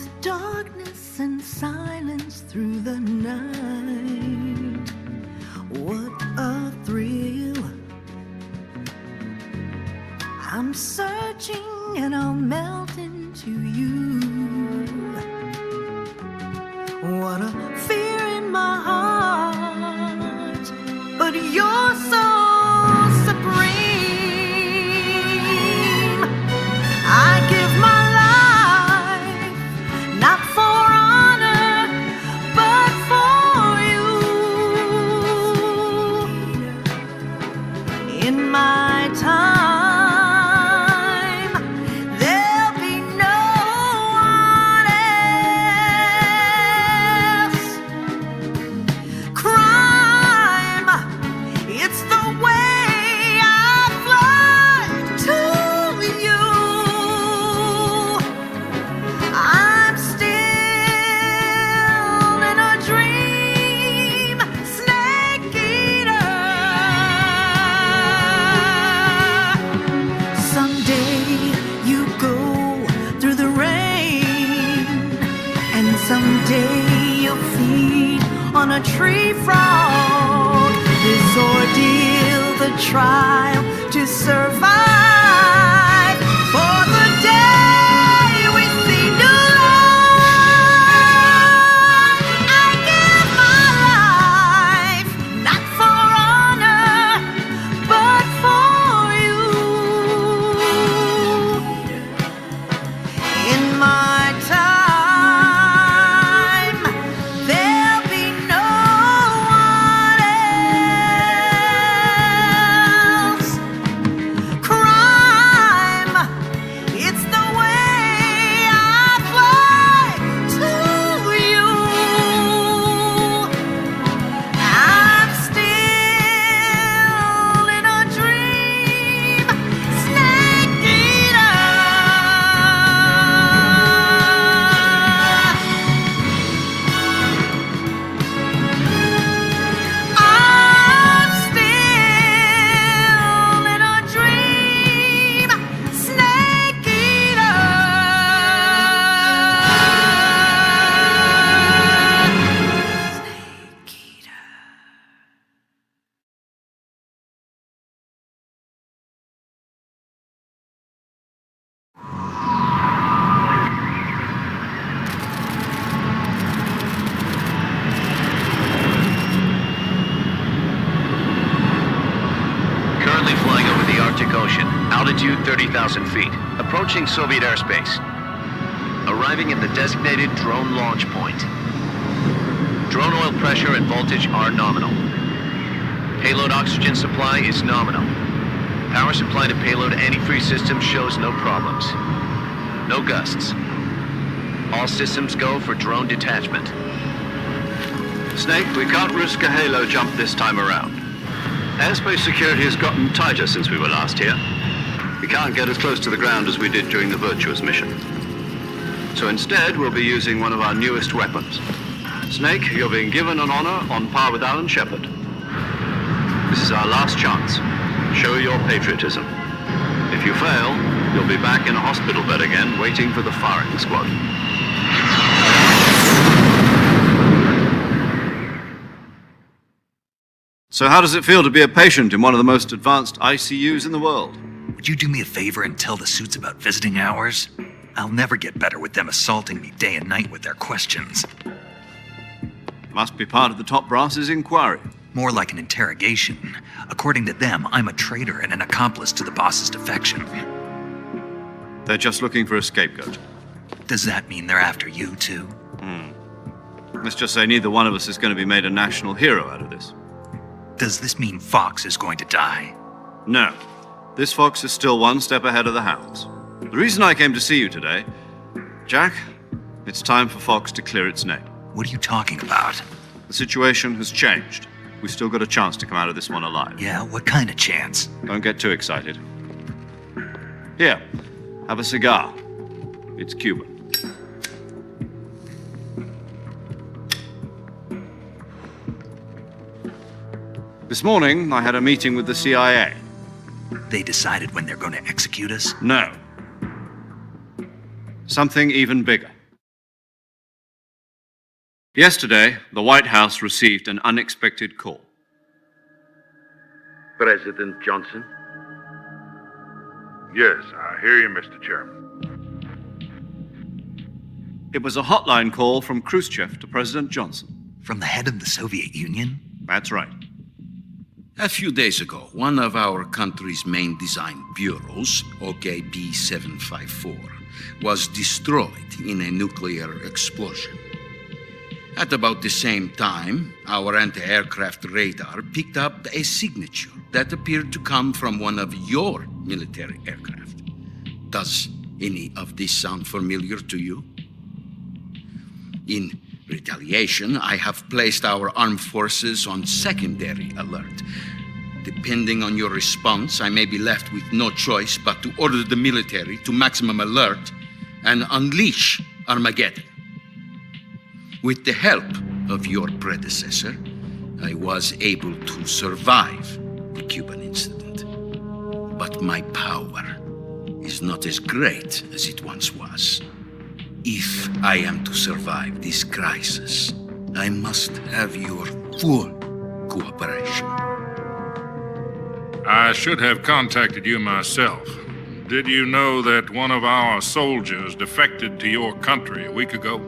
There's darkness and silence through the night. What a thrill. I'm searching and I'll melt into you. What a fear in my heart, but you're so supreme. I give my life, not for honor, but for you. In my time, there'll be no one else. Crime, it's the way I fly to you. I'm still in a dream, snake eater. Someday you go through the rain, and someday you'll feed on a tree frog. This ordeal, the trial to survive, for the day we see new light. I give my life, not for honor, but for you. In my time, there'll be no one else. Crime, it's the way I fly to you. I'm still in a dream, snake eater. I'm still in a dream, snake eater. Snake eater. Currently flying over the Arctic Ocean, altitude 30,000 feet, approaching Soviet airspace. Arriving at the designated drone launch point. Drone oil pressure and voltage are nominal. Payload oxygen supply is nominal. Power supply to payload antifreeze system shows no problems. No gusts. All systems go for drone detachment. Snake, we can't risk a halo jump this time around. Airspace security has gotten tighter since we were last here. We can't get as close to the ground as we did during the Virtuous mission. So instead, we'll be using one of our newest weapons. Snake, you're being given an honor on par with Alan Shepard. This is our last chance. Show your patriotism. If you fail, you'll be back in a hospital bed again, waiting for the firing squad. So how does it feel to be a patient in one of the most advanced ICUs in the world? Would you do me a favor and tell the suits about visiting hours? I'll never get better with them assaulting me day and night with their questions. Must be part of the top brass's inquiry. More like an interrogation. According to them, I'm a traitor and an accomplice to the boss's defection. They're just looking for a scapegoat. Does that mean they're after you, too? Let's just say neither one of us is going to be made a national hero out of this. Does this mean Fox is going to die? No. This fox is still one step ahead of the hounds. The reason I came to see you today, Jack, it's time for Fox to clear its name. What are you talking about? The situation has changed. We've still got a chance to come out of this one alive. Yeah, what kind of chance? Don't get too excited. Here, have a cigar. It's Cuban. This morning, I had a meeting with the CIA. They decided when they're going to execute us? No. Something even bigger. Yesterday, the White House received an unexpected call. President Johnson? Yes, I hear you, Mr. Chairman. It was a hotline call from Khrushchev to President Johnson. From the head of the Soviet Union? That's right. A few days ago, one of our country's main design bureaus, OKB 754, was destroyed in a nuclear explosion. At about the same time, our anti-aircraft radar picked up a signature that appeared to come from one of your military aircraft. Does any of this sound familiar to you? In retaliation, I have placed our armed forces on secondary alert. Depending on your response, I may be left with no choice but to order the military to maximum alert and unleash Armageddon. With the help of your predecessor, I was able to survive the Cuban incident. But my power is not as great as it once was. If I am to survive this crisis, I must have your full cooperation. I should have contacted you myself. Did you know that one of our soldiers defected to your country a week ago?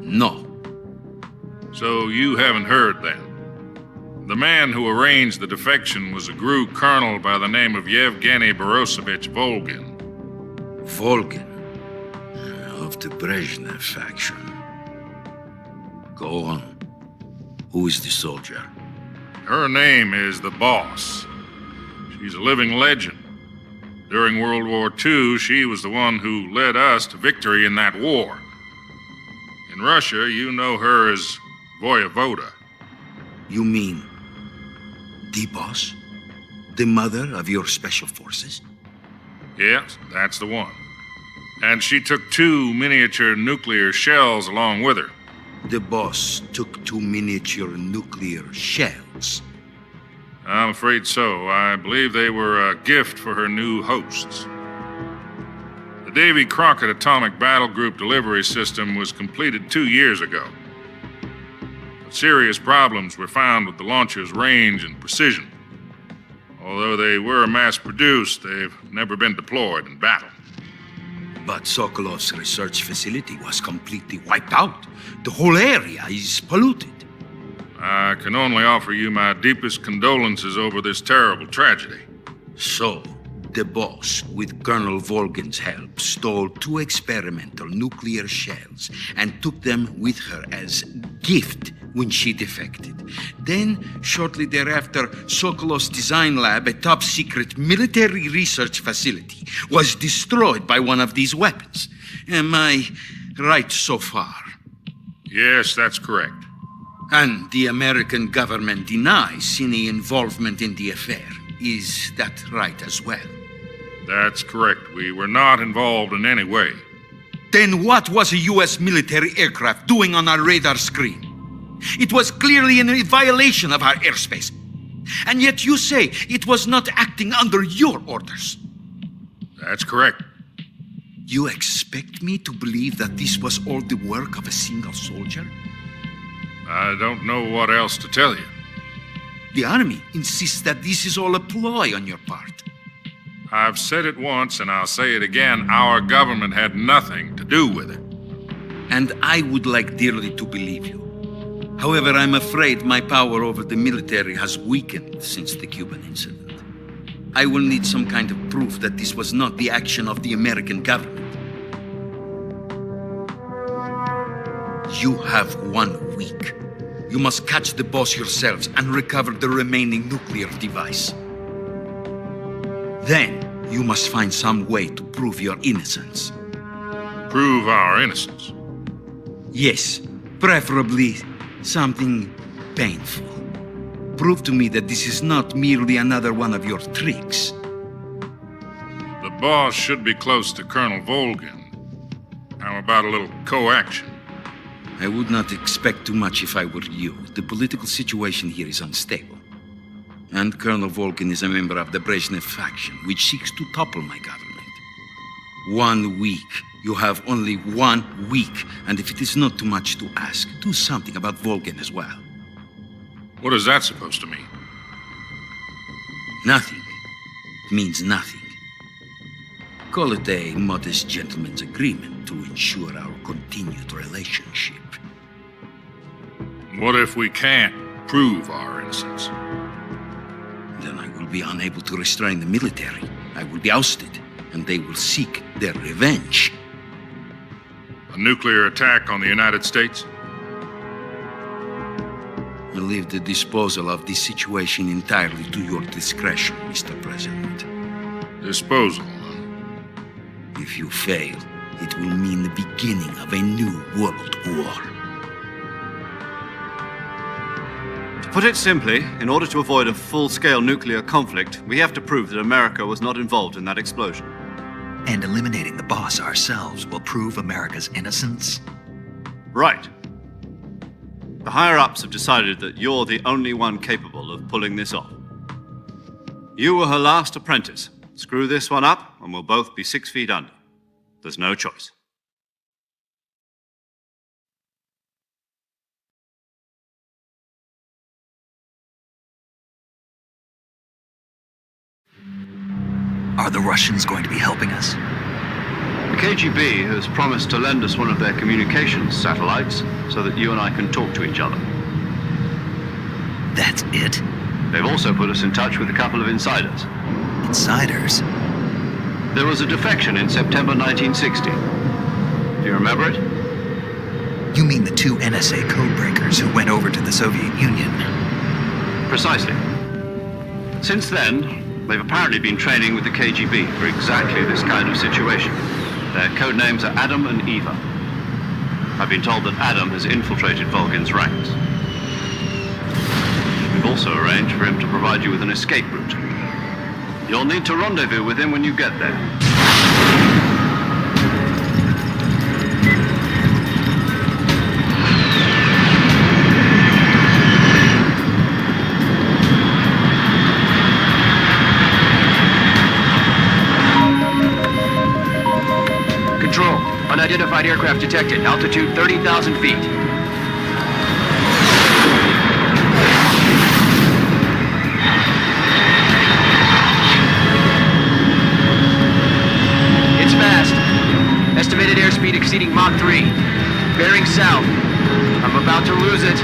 No. So you haven't heard then. The man who arranged the defection was a GRU colonel by the name of Yevgeny Borisovich Volgin. Volgin, of the Brezhnev faction. Go on. Who is the soldier? Her name is the Boss. She's a living legend. During World War II, she was the one who led us to victory in that war. In Russia, you know her as Voyevoda. You mean the Boss? The mother of your special forces? Yes, that's the one. And she took 2 miniature nuclear shells along with her. The Boss took 2 miniature nuclear shells. I'm afraid so. I believe they were a gift for her new hosts. The Davy Crockett Atomic Battle Group delivery system was completed 2 years ago. But serious problems were found with the launcher's range and precision. Although they were mass-produced, they've never been deployed in battle. But Sokolov's research facility was completely wiped out. The whole area is polluted. I can only offer you my deepest condolences over this terrible tragedy. So, the Boss, with Colonel Volgin's help, stole 2 experimental nuclear shells and took them with her as gift when she defected. Then, shortly thereafter, Sokolov's design lab, a top-secret military research facility, was destroyed by one of these weapons. Am I right so far? Yes, that's correct. And the American government denies any involvement in the affair. Is that right as well? That's correct. We were not involved in any way. Then what was a U.S. military aircraft doing on our radar screen? It was clearly in violation of our airspace. And yet you say it was not acting under your orders. That's correct. You expect me to believe that this was all the work of a single soldier? I don't know what else to tell you. The Army insists that this is all a ploy on your part. I've said it once and I'll say it again. Our government had nothing to do with it. And I would like dearly to believe you. However, I'm afraid my power over the military has weakened since the Cuban incident. I will need some kind of proof that this was not the action of the American government. You have 1 week. You must catch the Boss yourselves and recover the remaining nuclear device. Then, you must find some way to prove your innocence. Prove our innocence. Yes, preferably something painful. Prove to me that this is not merely another one of your tricks. The Boss should be close to Colonel Volgin. How about a little co-action? I would not expect too much if I were you. The political situation here is unstable. And Colonel Volgin is a member of the Brezhnev faction, which seeks to topple my government. 1 week, You have only 1 week, and if it is not too much to ask, do something about Volgan as well. What is that supposed to mean? Nothing means nothing. Call it a modest gentleman's agreement to ensure our continued relationship. What if we can't prove our innocence? Then I will be unable to restrain the military. I will be ousted, and they will seek their revenge. A nuclear attack on the United States? I leave the disposal of this situation entirely to your discretion, Mr. President. Disposal, huh? If you fail, it will mean the beginning of a new world war. To put it simply, in order to avoid a full-scale nuclear conflict, we have to prove that America was not involved in that explosion. And eliminating the boss ourselves will prove America's innocence? Right. The higher-ups have decided that you're the only one capable of pulling this off. You were her last apprentice. Screw this one up, and we'll both be 6 feet under. There's no choice. Are the Russians going to be helping us? The KGB has promised to lend us one of their communications satellites so that you and I can talk to each other. That's it? They've also put us in touch with a couple of insiders. Insiders? There was a defection in September 1960. Do you remember it? You mean the 2 NSA codebreakers who went over to the Soviet Union? Precisely. Since then, they've apparently been training with the KGB for exactly this kind of situation. Their code names are Adam and Eva. I've been told that Adam has infiltrated Volgan's ranks. We've also arranged for him to provide you with an escape route. You'll need to rendezvous with him when you get there. Control, unidentified aircraft detected. Altitude 30,000 feet. It's fast. Estimated airspeed exceeding Mach 3. Bearing south. I'm about to lose it.